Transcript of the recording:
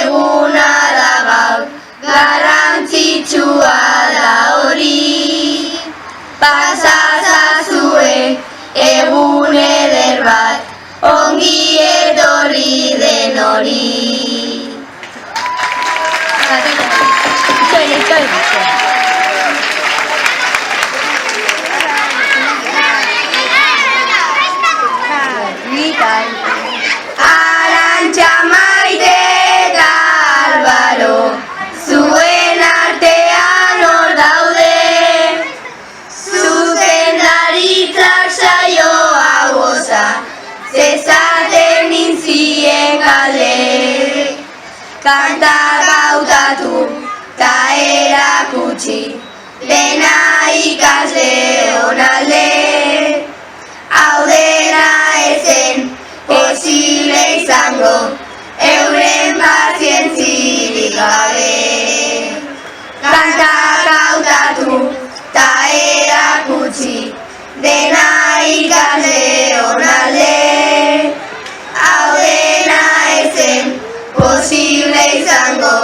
eguna da gaur, garrantzitsua da hori. Pasazazue egun eder bat, ongi etorri den hori. Arantxa, Maite eta Albaro, zuen artean hor daude. Zuzendaritzak saioa goza, zezaten nintzien galde. Kantak hautatu ta erakutsi, dena ikasle onalde. Hau dena ezen posible izango, euren pazientzirik gabe. Kantak hautatu ta erakutsi, dena ikasle onalde. Hau dena ezen posible izango,